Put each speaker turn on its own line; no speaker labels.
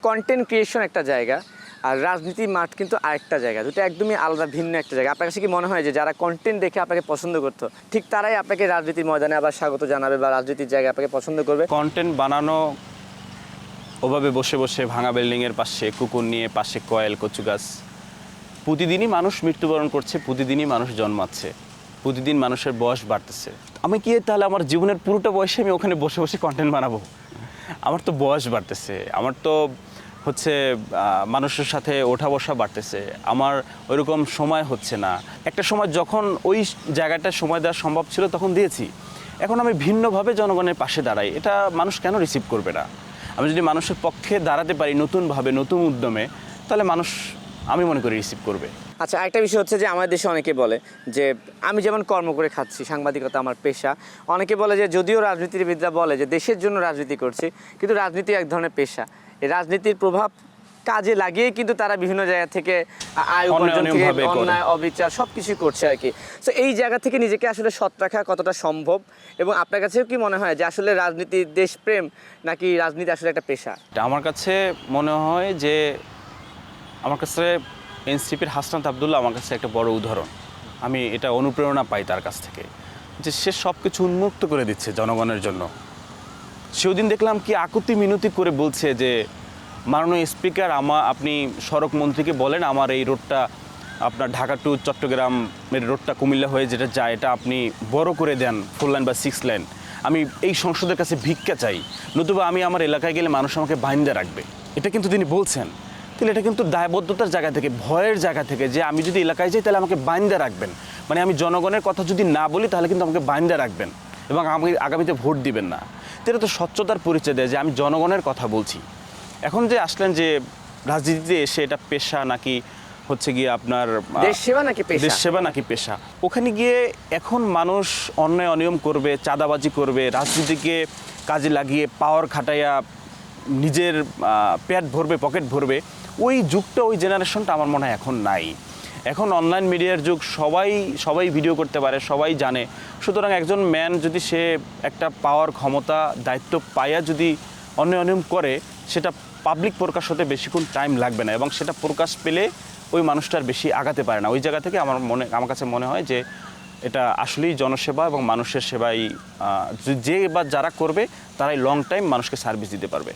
Content creation একটা জায়গা, আর রাজনীতি মাঠ কিন্তু আরেকটা জায়গা, দুটো একদমই আলাদা ভিন্ন একটা জায়গা। আপনার কাছে কি মনে হয় যে যারা কন্টেন্ট দেখে আপনাকে পছন্দ করতো ঠিক তারাই আপনাকে রাজনীতির ময়দানে আবার স্বাগত জানাবে বা রাজনীতির জায়গায় আপনাকে পছন্দ করবে?
কন্টেন্ট বানানো ওভাবে বসে বসে ভাঙা বিল্ডিংয়ের পাশে কুকুর নিয়ে পাশে কয়েল কচু গাছ, প্রতিদিনই মানুষ মৃত্যুবরণ করছে, প্রতিদিনই মানুষ জন্মাচ্ছে, প্রতিদিন মানুষের বয়স বাড়তেছে। আমি কি তাহলে আমার জীবনের পুরোটা বয়সে আমি ওখানে বসে বসে কন্টেন্ট বানাবো? আমার তো বয়স বাড়তেছে, আমার তো হচ্ছে মানুষের সাথে ওঠা বসা বাড়তেছে, আমার ওইরকম সময় হচ্ছে না। একটা সময় যখন ওই জায়গাটা সময় দেওয়া সম্ভব ছিল তখন দিয়েছি, এখন আমি ভিন্নভাবে জনগণের পাশে দাঁড়াই, এটা মানুষ কেন রিসিভ করবে না? আমি যদি মানুষের পক্ষে দাঁড়াতে পারি নতুনভাবে নতুন উদ্যমে, তাহলে মানুষ আমি মনে করি রিসিভ করবে।
আচ্ছা, একটা বিষয় হচ্ছে যে আমাদের দেশে অনেকে বলে যে আমি যেমন কর্ম করে খাচ্ছি, সাংবাদিকতা আমার পেশা, অনেকে বলে যে যদিও রাজনীতিবিদরা বলে যে দেশের জন্য রাজনীতি করছি, কিন্তু রাজনীতি এক ধরনের পেশা। এই রাজনীতির প্রভাব কাজে লাগিয়ে কিন্তু তারা বিভিন্ন জায়গা থেকে আয় উপার্জন থেকে অন্যায় অবিচার সব কিছুই করছে আর কি। তো এই জায়গা থেকে নিজেকে আসলে সৎ রাখা কতটা সম্ভব, এবং আপনার কাছেও কি মনে হয় যে আসলে রাজনীতি দেশপ্রেম নাকি রাজনীতি আসলে একটা পেশা?
আমার কাছে মনে হয় যে আমার কাছে এনসিপির হাসনাত আবদুল্লাহ আমার কাছে একটা বড় উদাহরণ। আমি এটা অনুপ্রেরণা পাই তার কাছ থেকে, যে সে সব কিছু উন্মুক্ত করে দিচ্ছে জনগণের জন্য। সেদিন দেখলাম কি আকুতি মিনতি করে বলছে যে মাননীয় স্পিকার, আপনি সড়ক মন্ত্রীকে বলেন আমার এই রোডটা, আপনার ঢাকা টু চট্টগ্রামের রোডটা কুমিল্লা হয়ে যেটা যায় এটা আপনি বড় করে দেন, 4 লাইন বা 6 লাইন। আমি এই সংসদের কাছে ভিক্ষা চাই, নতুবা আমি আমার এলাকায় গেলে মানুষ আমাকে বাইন্দা রাখবে। এটা কিন্তু তিনি বলছেন। তাহলে এটা কিন্তু দায়বদ্ধতার জায়গা থেকে, ভয়ের জায়গা থেকে, যে আমি যদি এলাকায় যাই তাহলে আমাকে বাইন্দা রাখবেন, মানে আমি জনগণের কথা যদি না বলি তাহলে কিন্তু আমাকে বাইন্দা রাখবেন এবং আমাকে আগামীতে ভোট দিবেন না। এটা তো স্বচ্ছতার পরিচয় দেয় যে আমি জনগণের কথা বলছি। এখন যে আসলেন যে রাজনীতিতে এসে এটা পেশা নাকি হচ্ছে গিয়ে আপনার
দেশ সেবা
নাকি পেশা, ওখানে গিয়ে এখন মানুষ অন্যায় অনিয়ম করবে, চাঁদাবাজি করবে, রাজনীতিকে কাজে লাগিয়ে পাওয়ার খাটাইয়া নিজের পেট ভরবে, পকেট ভরবে, ওই যুগটা, ওই জেনারেশনটা আমার মনে হয় এখন নাই। এখন অনলাইন মিডিয়ার যুগ, সবাই ভিডিও করতে পারে, সবাই জানে। সুতরাং একজন ম্যান যদি সে একটা পাওয়ার ক্ষমতা দায়িত্ব পাইয়া যদি অন্যায় অনিয়ম করে, সেটা পাবলিক প্রকাশ হতে বেশিক্ষণ টাইম লাগবে না, এবং সেটা প্রকাশ পেলে ওই মানুষটার বেশি আগাতে পারে না। ওই জায়গা থেকে আমার কাছে মনে হয় যে এটা আসলেই জনসেবা এবং মানুষের সেবাই, যে বা যারা করবে তারাই লং টাইম মানুষকে সার্ভিস দিতে পারবে।